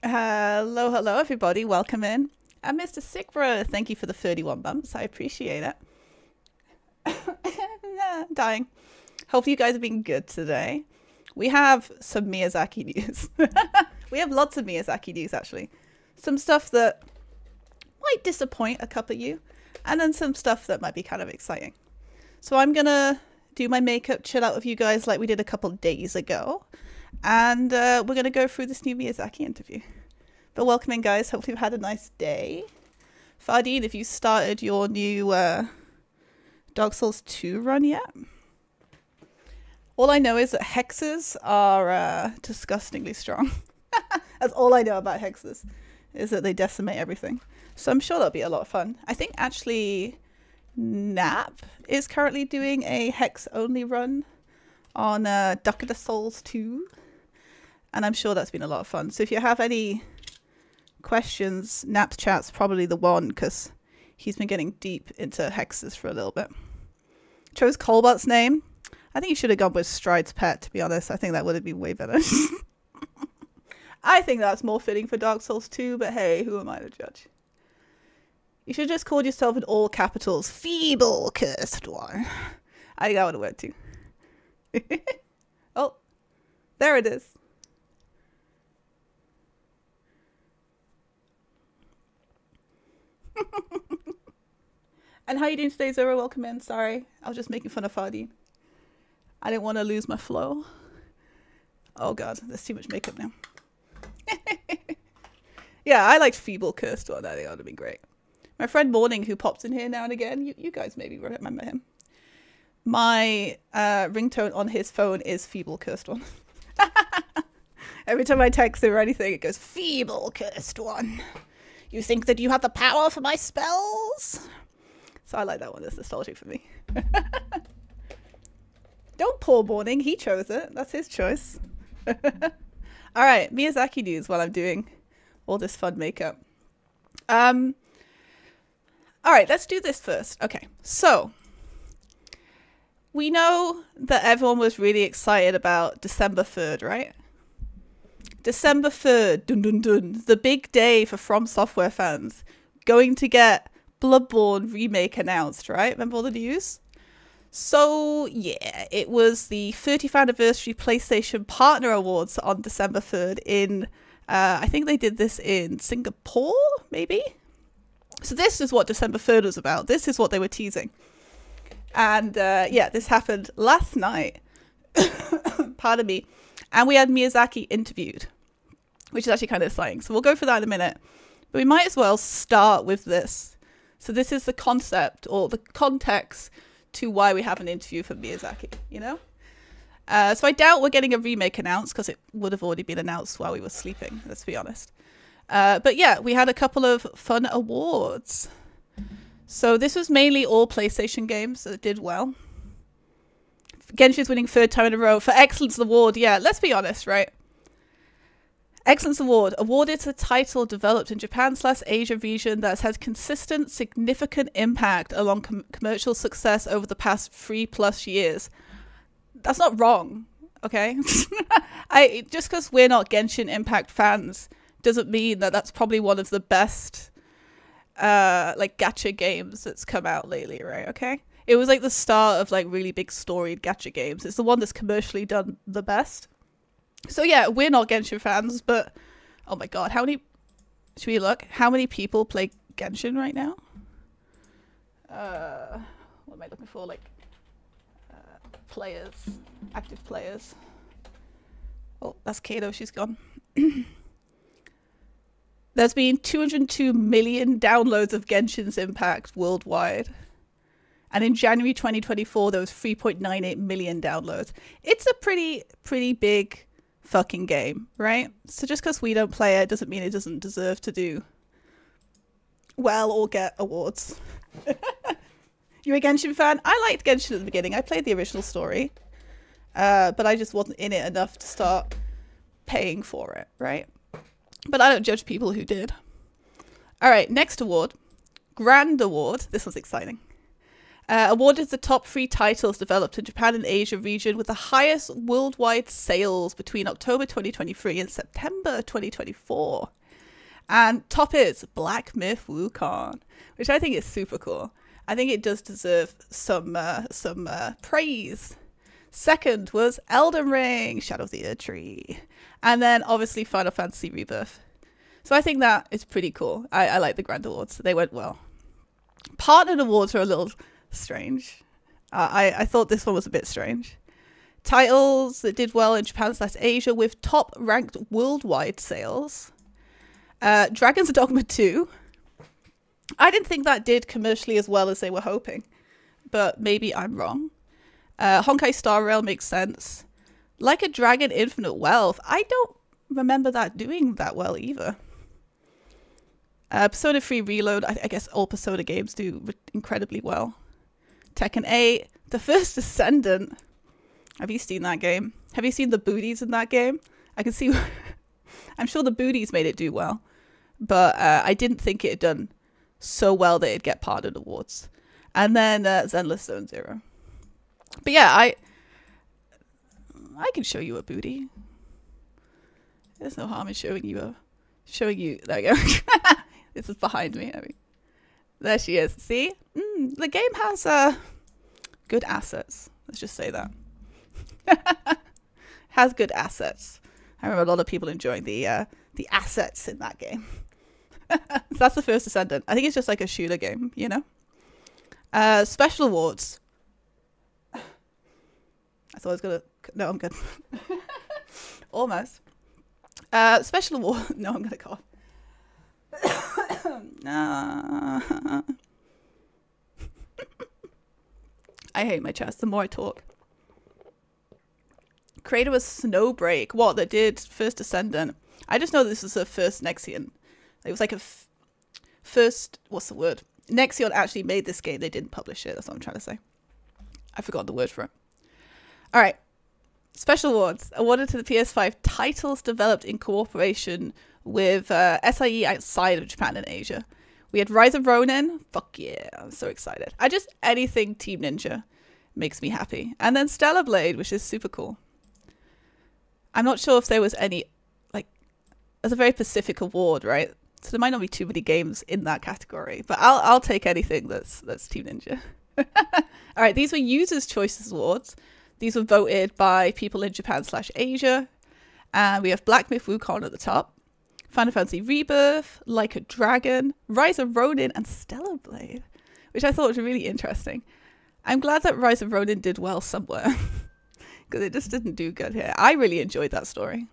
Hello, hello, everybody. Welcome in. And Mr. Sickbro, thank you for the 31 months. I appreciate it. Dying. Hopefully, you guys have been good today. We have some Miyazaki news. We have lots of Miyazaki news, actually. Some stuff that might disappoint a couple of you, and then some stuff that might be kind of exciting. So I'm going to do my makeup, chill out with you guys like we did a couple of days ago. And we're going to go through this new Miyazaki interview. But welcome in, guys. Hopefully you've had a nice day. Fardeen, have you started your new Dark Souls 2 run yet? All I know is that hexes are disgustingly strong. That's all I know about hexes, is that they decimate everything. So I'm sure that'll be a lot of fun. I think actually Nap is currently doing a hex-only run on Dark Souls 2. And I'm sure that's been a lot of fun. So if you have any questions, Nap's chat's probably the one, because he's been getting deep into hexes for a little bit. Chose Colbert's name. I think you should have gone with Stride's Pet, to be honest. I think that would have been way better. I think that's more fitting for Dark Souls 2, but hey, who am I to judge? You should just call yourself in all capitals, Feeble Cursed One. I think that would have worked too. Oh, there it is. And how you doing today, Zora? Welcome in. Sorry, I was just making fun of Fardeen. I didn't want to lose my flow. Oh god, there's too much makeup now. Yeah, I liked Feeble Cursed One. I think that would have been great. My friend Morning, who pops in here now and again, you guys maybe remember him. My ringtone on his phone is Feeble Cursed One. Every time I text him or anything, it goes, Feeble Cursed One. You think that you have the power for my spells? So I like that one. It's nostalgic for me. Don't poor Morning. He chose it. That's his choice. All right. Miyazaki news while I'm doing all this fun makeup. All right. Let's do this first. Okay. So we know that everyone was really excited about December 3rd, right? December 3rd, dun dun dun, the big day for From Software fans. Going to get Bloodborne remake announced, right? Remember all the news? So, yeah, it was the 30th anniversary PlayStation Partner Awards on December 3rd in, I think they did this in Singapore, maybe? So this is what December 3rd was about. This is what they were teasing. And, yeah, this happened last night. Pardon me. And we had Miyazaki interviewed, which is actually kind of exciting. So we'll go for that in a minute. But we might as well start with this. So this is the concept or the context to why we have an interview for Miyazaki, you know? So I doubt we're getting a remake announced because it would have already been announced while we were sleeping, let's be honest. But yeah, we had a couple of fun awards. So this was mainly all PlayStation games that did well. Genshin's winning 3rd time in a row for Excellence Award. Yeah, let's be honest, right? Excellence Award, awarded to a title developed in Japan/Asia region that has had consistent, significant impact along commercial success over the past 3+ years. That's not wrong, okay? Just because we're not Genshin Impact fans doesn't mean that that's probably one of the best like gacha games that's come out lately, right? Okay? It was like the start of like really big storied gacha games. It's the one that's commercially done the best. So yeah, we're not Genshin fans, but oh my god, how many? Should we look? How many people play Genshin right now? What am I looking for? Like players, active players. Oh, that's Kato. She's gone. There's been 202 million downloads of Genshin's Impact worldwide. And in January 2024, there was 3.98 million downloads. It's a pretty big fucking game, right? So just because we don't play it doesn't mean it doesn't deserve to do well or get awards. You're a Genshin fan? I liked Genshin at the beginning. I played the original story. But I just wasn't in it enough to start paying for it, right? But I don't judge people who did. All right, next award. Grand Award. This was exciting. Awarded the top 3 titles developed in Japan and Asia region with the highest worldwide sales between October 2023 and September 2024. And top is Black Myth Wukong, which I think is super cool. I think it does deserve some praise. Second was Elden Ring, Shadow of the Erdtree. And then obviously Final Fantasy Rebirth. So I think that is pretty cool. I like the Grand Awards. They went well. Partnered awards are a little strange. I thought this one was a bit strange. Titles that did well in Japan/Asia with top ranked worldwide sales. Dragon's Dogma 2. I didn't think that did commercially as well as they were hoping, but maybe I'm wrong. Honkai Star Rail makes sense. Like a Dragon Infinite Wealth. I don't remember that doing that well either. Persona 3 Reload. I guess all Persona games do incredibly well. Tekken 8. The First Descendant. Have you seen that game? Have you seen the booties in that game? I can see... I'm sure the booties made it do well. But I didn't think it had done so well that it'd get pardoned awards. And then Zenless Zone Zero. But yeah, I can show you a booty. There's no harm in showing you. There you go. This is behind me. I mean, there she is. See, the game has good assets. Let's just say that. Has good assets. I remember a lot of people enjoying the assets in that game. So that's the First Descendant. I think it's just like a shooter game, you know. Special awards. I thought I was gonna. No, I'm good. Almost. Special award. No, I'm gonna cough. I hate my chest. The more I talk. Creator was Snowbreak. What? That did First Descendant. I just know this was the first Nexion. It was like a first. What's the word? Nexion actually made this game. They didn't publish it. That's what I'm trying to say. I forgot the word for it. All right. Special awards awarded to the PS5 titles developed in cooperation with SIE outside of Japan and Asia. We had Rise of Ronin. Fuck yeah. I'm so excited. Anything Team Ninja makes me happy. And then Stellar Blade, which is super cool. I'm not sure if there was any, like, it's a very Pacific award, right? So there might not be too many games in that category, but I'll take anything that's Team Ninja. All right, these were Users' Choices Awards. These were voted by people in Japan/Asia. And we have Black Myth Wukong at the top. Final Fantasy Rebirth, Like a Dragon, Rise of Ronin, and Stellar Blade, which I thought was really interesting. I'm glad that Rise of Ronin did well somewhere, because it just didn't do good here. I really enjoyed that story,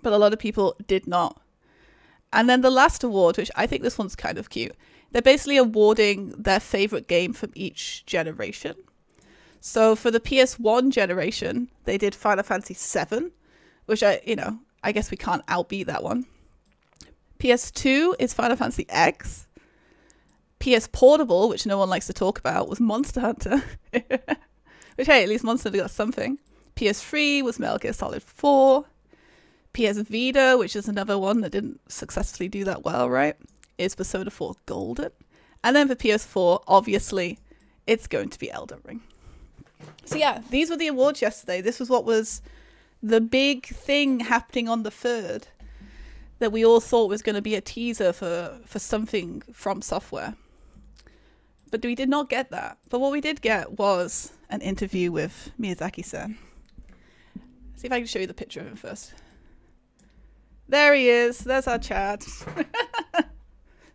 but a lot of people did not. And then the last award, which I think this one's kind of cute. They're basically awarding their favorite game from each generation. So for the PS1 generation, they did Final Fantasy VII, which I guess we can't outbeat that one. PS2 is Final Fantasy X. PS Portable, which no one likes to talk about, was Monster Hunter. Which, hey, at least Monster Hunter got something. PS3 was Metal Gear Solid 4. PS Vita, which is another one that didn't successfully do that well, right, is Persona 4 Golden. And then for PS4, obviously, it's going to be Elden Ring. So yeah, these were the awards yesterday. This was what was the big thing happening on the 3rd that we all thought was going to be a teaser for something from software. But we did not get that. But what we did get was an interview with Miyazaki-san. See if I can show you the picture of him first. There he is. There's our chat.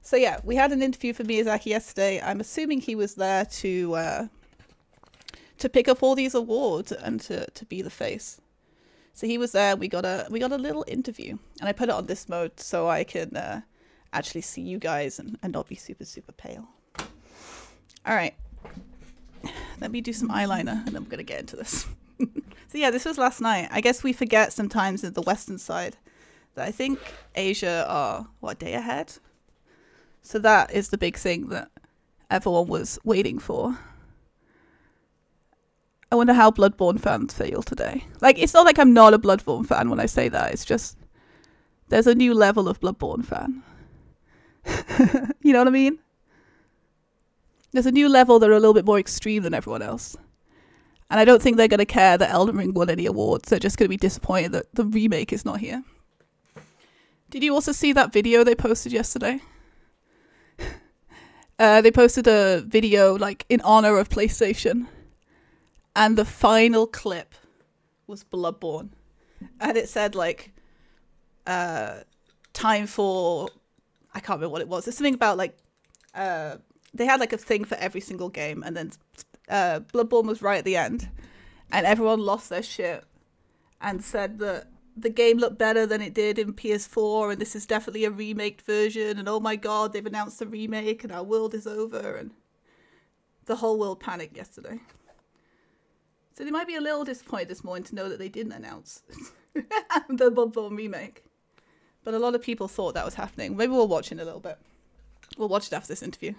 So yeah, we had an interview for Miyazaki yesterday. I'm assuming he was there to pick up all these awards and to be the face. So he was there. We got a little interview, and I put it on this mode so I can actually see you guys and not be super, super pale. All right, let me do some eyeliner, and then we're gonna get into this. So yeah, this was last night. I guess we forget sometimes in the Western side that I think Asia are a day ahead. So that is the big thing that everyone was waiting for. I wonder how Bloodborne fans feel today. Like, it's not like I'm not a Bloodborne fan when I say that. It's just, there's a new level of Bloodborne fan. You know what I mean? There's a new level that are a little bit more extreme than everyone else. And I don't think they're going to care that Elden Ring won any awards. They're just going to be disappointed that the remake is not here. Did you also see that video they posted yesterday? They posted a video like in honor of PlayStation. And the final clip was Bloodborne. And it said like, time for, I can't remember what it was. There's something about like, they had like a thing for every single game. And then Bloodborne was right at the end. And everyone lost their shit and said that the game looked better than it did in PS4. And this is definitely a remake version. And oh my God, they've announced the remake and our world is over. And the whole world panicked yesterday. So they might be a little disappointed this morning to know that they didn't announce the Bloodborne remake. But a lot of people thought that was happening. Maybe we'll watch in a little bit. We'll watch it after this interview.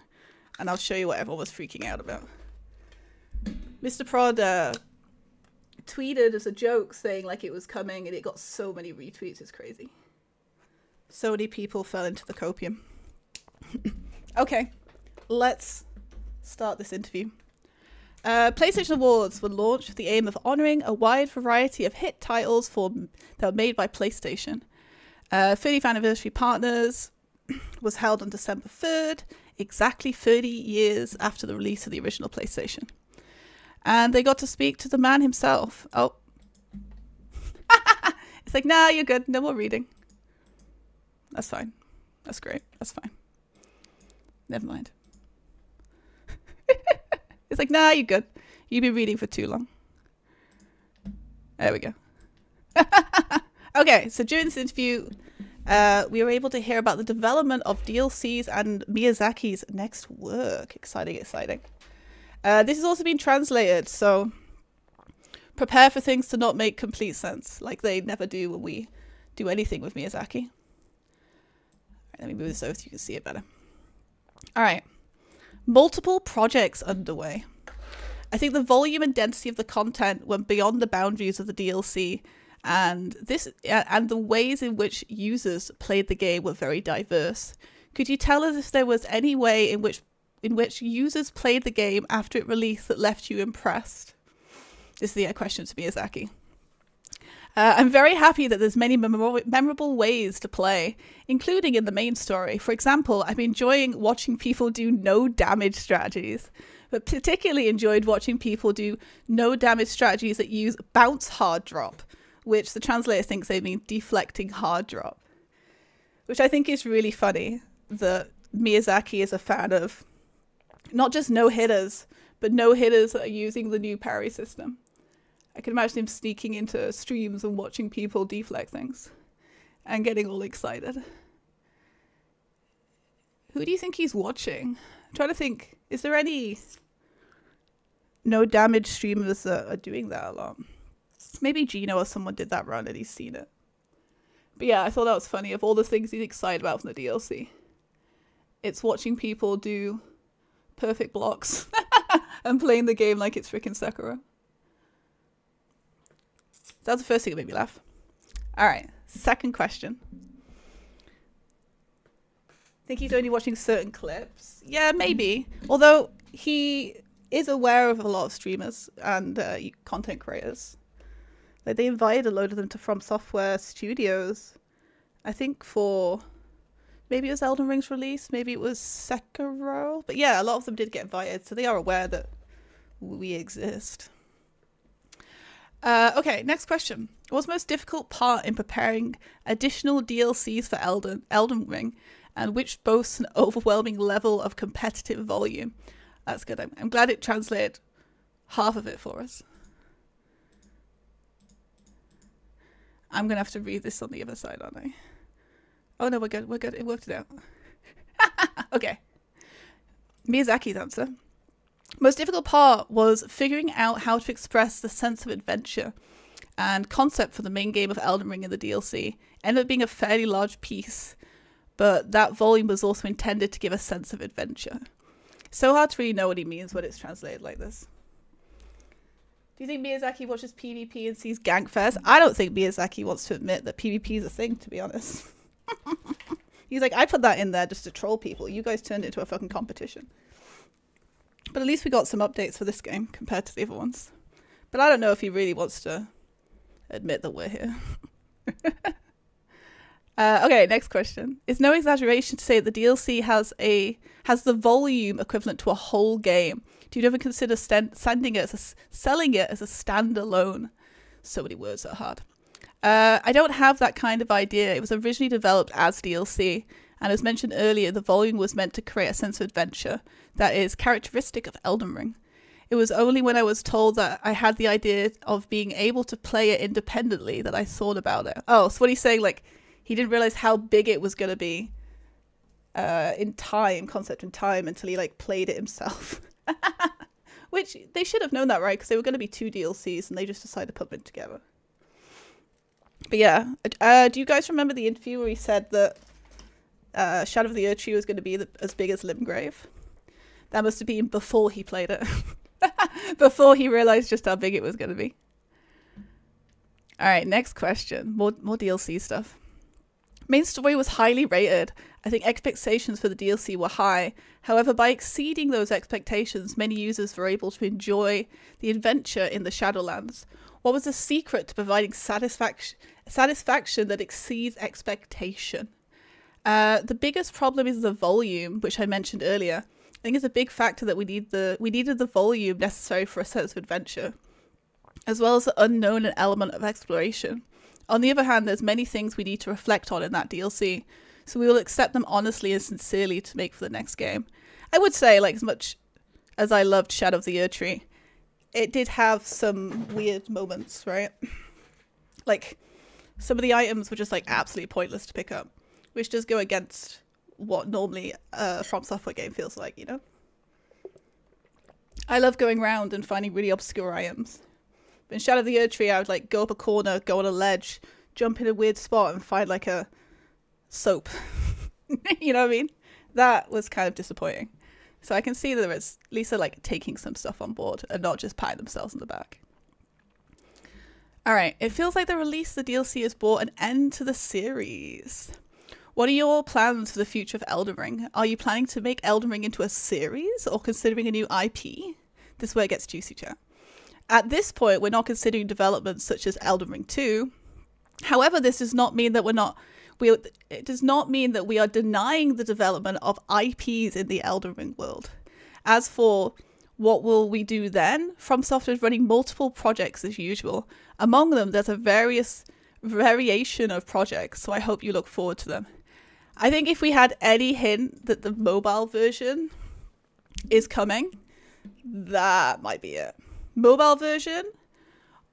And I'll show you what everyone was freaking out about. Mr. Prod tweeted as a joke saying like it was coming, and it got so many retweets. It's crazy. So many people fell into the copium. Okay, let's start this interview. PlayStation Awards were launched with the aim of honouring a wide variety of hit titles that were made by PlayStation. 30th Anniversary Partners was held on December 3rd, exactly 30 years after the release of the original PlayStation. And they got to speak to the man himself. Oh. It's like, nah, you're good. No more reading. That's fine. That's great. That's fine. Never mind. It's like, nah, you're good. You've been reading for too long. There we go. Okay, so during this interview, we were able to hear about the development of DLCs and Miyazaki's next work. Exciting, exciting. This has also been translated, so prepare for things to not make complete sense, like they never do when we do anything with Miyazaki. All right, let me move this over so you can see it better. All right. Multiple projects underway. I think the volume and density of the content went beyond the boundaries of the DLC, and the ways in which users played the game were very diverse. Could you tell us if there was any way in which users played the game after it released that left you impressed? This is the question to Miyazaki. I'm very happy that there's many memorable ways to play, including in the main story. For example, I'm enjoying watching people do no damage strategies, but particularly enjoyed watching people do no damage strategies that use bounce hard drop, which the translator thinks they mean deflecting hard drop, which I think is really funny that Miyazaki is a fan of not just no hitters, but no hitters that are using the new parry system. I can imagine him sneaking into streams and watching people deflect things and getting all excited. Who do you think he's watching? I'm trying to think, is there any no damage streamers that are doing that a lot? Maybe Gino or someone did that run and he's seen it. But yeah, I thought that was funny. Of all the things he's excited about from the DLC, it's watching people do perfect blocks and playing the game like it's freaking Sekiro. That's the first thing that made me laugh. All right, second question. Think he's only watching certain clips? Yeah, maybe. Although he is aware of a lot of streamers and content creators. Like they invited a load of them to From Software Studios. I think for maybe it was Elden Ring's release, maybe it was Sekiro. But yeah, a lot of them did get invited, so they are aware that we exist. Okay, next question. What was the most difficult part in preparing additional DLCs for Elden Ring, and which boasts an overwhelming level of competitive volume? That's good. I'm glad it translated half of it for us. I'm going to have to read this on the other side, aren't I? Oh no, we're good. We're good. It worked it out. Okay. Miyazaki's answer. Most difficult part was figuring out how to express the sense of adventure and concept for the main game of Elden Ring in the DLC. Ended up being a fairly large piece, but that volume was also intended to give a sense of adventure. So hard to really know what he means when it's translated like this. Do you think Miyazaki watches PvP and sees gank fairs? I don't think Miyazaki wants to admit that PvP is a thing, to be honest. He's like, I put that in there just to troll people. You guys turned it into a fucking competition. But at least we got some updates for this game compared to the other ones. But I don't know if he really wants to admit that we're here. Okay, next question. It's no exaggeration to say that the DLC has the volume equivalent to a whole game. Do you ever consider selling it as a standalone? So many words that are hard. I don't have that kind of idea. It was originally developed as DLC, and as mentioned earlier, the volume was meant to create a sense of adventure that is characteristic of Elden Ring. It was only when I was told that I had the idea of being able to play it independently that I thought about it. Oh, so what he's saying, like, he didn't realize how big it was going to be in time, until he, like, played it himself. Which, they should have known that, right? Because they were going to be 2 DLCs, and they just decided to put them together. But yeah, do you guys remember the interview where he said that Shadow of the Erdtree was going to be as big as Limgrave? That must have been before he played it. Before he realized just how big it was going to be. Alright, next question. More DLC stuff. Main story was highly rated. I think expectations for the DLC were high. However, by exceeding those expectations, many users were able to enjoy the adventure in the Shadowlands. What was the secret to providing satisfaction that exceeds expectation? The biggest problem is the volume, which I mentioned earlier. I think it's a big factor that we needed the volume necessary for a sense of adventure, as well as the unknown and element of exploration. On the other hand, there's many things we need to reflect on in that DLC, so we will accept them honestly and sincerely to make for the next game. I would say, like, as much as I loved Shadow of the Erdtree, it did have some weird moments, right? Like, some of the items were just, like, absolutely pointless to pick up, which does go against what normally a From Software game feels like, you know? I love going around and finding really obscure items. But in Shadow of the Erdtree, I would, like, go up a corner, go on a ledge, jump in a weird spot and find, like, a soap. You know what I mean? That was kind of disappointing. So I can see that it's at least they're, like, taking some stuff on board and not just patting themselves in the back. Alright, it feels like the release of the DLC has brought an end to the series. What are your plans for the future of Elden Ring? Are you planning to make Elden Ring into a series or considering a new IP? This is where it gets juicy, chat. At this point, we're not considering developments such as Elden Ring 2. However, this does not mean that it does not mean that we are denying the development of IPs in the Elden Ring world. As for what will we do then, From Software is running multiple projects as usual. Among them, there's a variation of projects, so I hope you look forward to them. I think if we had any hint that the mobile version is coming, that might be it. Mobile version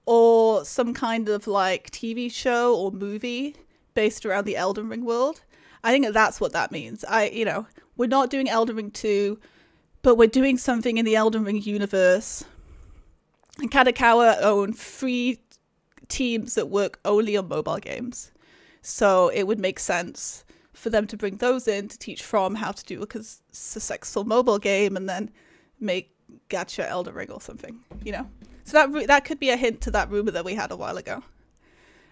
or some kind of like TV show or movie based around the Elden Ring world. I think that's what that means. We're not doing Elden Ring 2, but we're doing something in the Elden Ring universe. And Kadokawa own 3 teams that work only on mobile games. So it would make sense for them to bring those in to teach From how to do a successful mobile game and then make gacha Elden Ring or something, you know? So that could be a hint to that rumor that we had a while ago.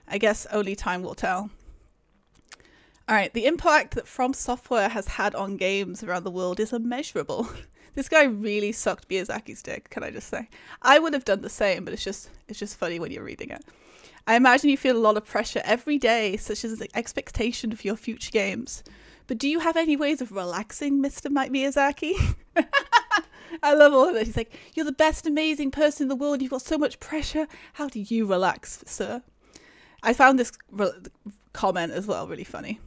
I guess only time will tell. Alright, the impact that From Software has had on games around the world is immeasurable. This guy really sucked Miyazaki's dick, can I just say? I would have done the same, but it's just funny when you're reading it. I imagine you feel a lot of pressure every day, such as the expectation for your future games. But do you have any ways of relaxing, Mr. Mike Miyazaki? I love all of this. He's like, you're the best amazing person in the world. You've got so much pressure. How do you relax, sir? I found this comment as well really funny.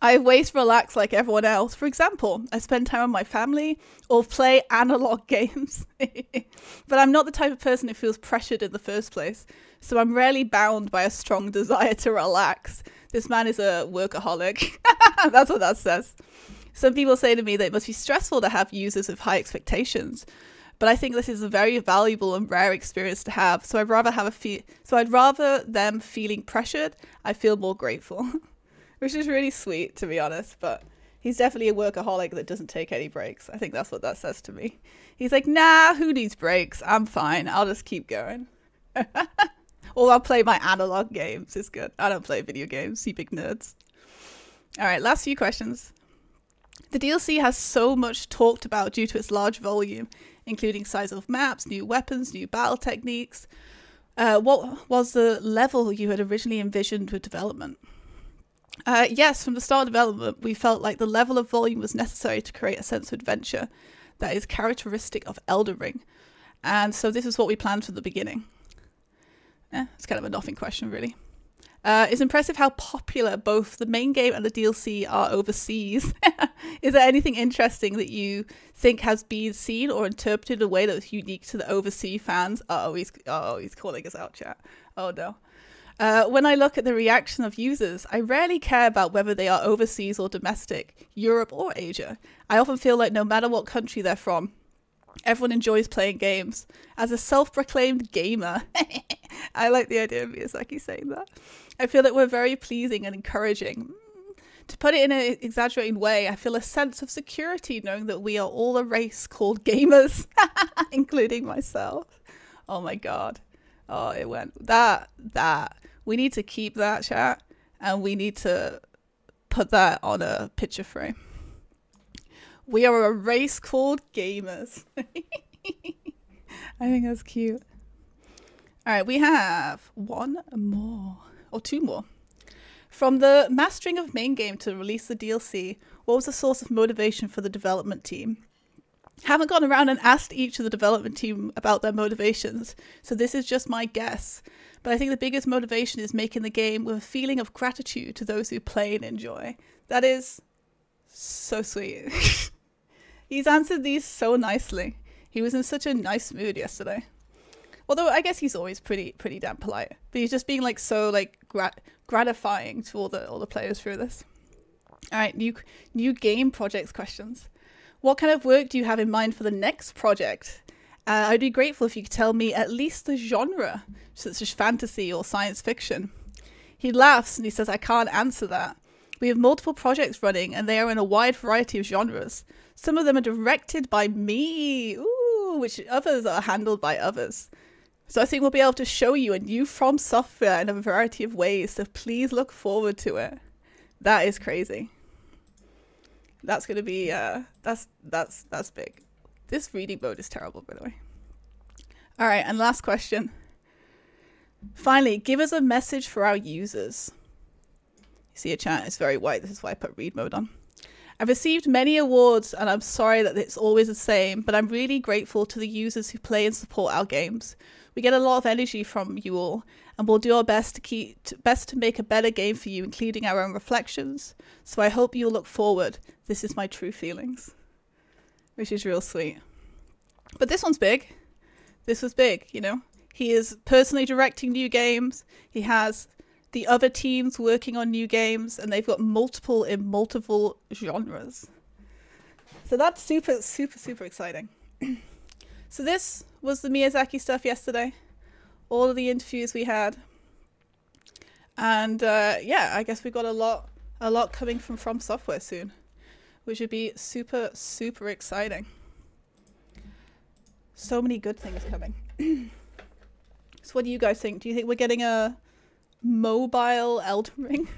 I have ways to relax like everyone else. For example, I spend time with my family or play analog games. But I'm not the type of person who feels pressured in the first place. So I'm rarely bound by a strong desire to relax. This man is a workaholic. That's what that says. Some people say to me that it must be stressful to have users with high expectations. But I think this is a very valuable and rare experience to have. So I'd rather them feeling pressured. I feel more grateful. Which is really sweet, to be honest, but he's definitely a workaholic that doesn't take any breaks. I think that's what that says to me. He's like, nah, who needs breaks? I'm fine. I'll just keep going. Or I'll play my analog games. It's good. I don't play video games, you big nerds. All right, last few questions. The DLC has so much talked about due to its large volume, including size of maps, new weapons, new battle techniques. What was the level you had originally envisioned with development? Yes, from the start of development, we felt like the level of volume was necessary to create a sense of adventure that is characteristic of Elden Ring. And so this is what we planned from the beginning. It's kind of a nothing question, really. It's impressive how popular both the main game and the DLC are overseas. Is there anything interesting that you think has been seen or interpreted in a way that was unique to the overseas fans? He's calling us out, chat. Oh no. When I look at the reaction of users, I rarely care about whether they are overseas or domestic, Europe or Asia. I often feel like no matter what country they're from, everyone enjoys playing games. As a self-proclaimed gamer, I like the idea of Miyazaki saying that. I feel that we're very pleasing and encouraging. To put it in an exaggerating way, I feel a sense of security knowing that we are all a race called gamers, including myself. Oh my god. Oh, it went. That. We need to keep that, chat, and we need to put that on a picture frame. We are a race called gamers. I think that's cute. All right, we have one more. Or two more. From the mastering of main game to release the DLC, what was the source of motivation for the development team? Haven't gone around and asked each of the development team about their motivations, so this is just my guess. But I think the biggest motivation is making the game with a feeling of gratitude to those who play and enjoy. That is so sweet. He's answered these so nicely. He was in such a nice mood yesterday. Although I guess he's always pretty damn polite, but he's just being like so like gratifying to all the players through this. All right, new game projects questions. What kind of work do you have in mind for the next project? I'd be grateful if you could tell me at least the genre, such as fantasy or science fiction. He laughs and he says, I can't answer that. We have multiple projects running and they are in a wide variety of genres. Some of them are directed by me, which others are handled by others. So I think we'll be able to show you a new From software in a variety of ways, so please look forward to it. That is crazy. That's going to be, that's big. This reading mode is terrible, by the way. All right, and last question. Finally, give us a message for our users. You see a chat, it's very white. This is why I put read mode on. I've received many awards and I'm sorry that it's always the same, but I'm really grateful to the users who play and support our games. We get a lot of energy from you all, and we'll do our best to make a better game for you, including our own reflections. So I hope you'll look forward. This is my true feelings. Which is real sweet. But this one's big. This was big, you know. He is personally directing new games. He has the other teams working on new games, and they've got multiple in multiple genres. So that's super, super, super exciting. So this was the Miyazaki stuff yesterday. All of the interviews we had. And yeah, I guess we've got a lot coming from Software soon, which would be super, super exciting. So many good things coming. So what do you guys think? Do you think we're getting a mobile Elden Ring?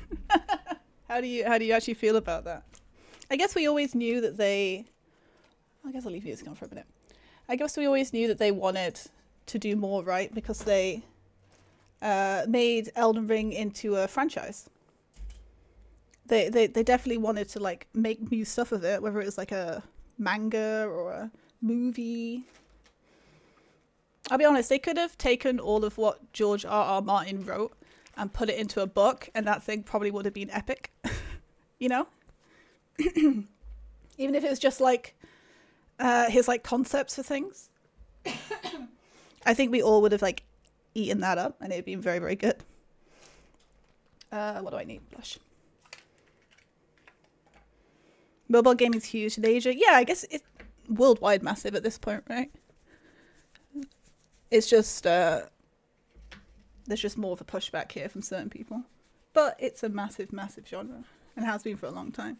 How do you actually feel about that? I guess we always knew that they... I guess I'll leave music on for a minute. I guess we always knew that they wanted to do more, right? Because they made Elden Ring into a franchise. They definitely wanted to like make new stuff of it, whether it was like a manga or a movie. I'll be honest, they could have taken all of what George R.R. Martin wrote and put it into a book, and that thing probably would have been epic. You know? Even if it was just like his like concepts for things. I think we all would have like eaten that up and it'd been very, very good. What do I need? Blush. Mobile gaming's huge in Asia. Yeah, I guess it's worldwide massive at this point, right? It's just there's just more of a pushback here from certain people. But it's a massive, massive genre and has been for a long time.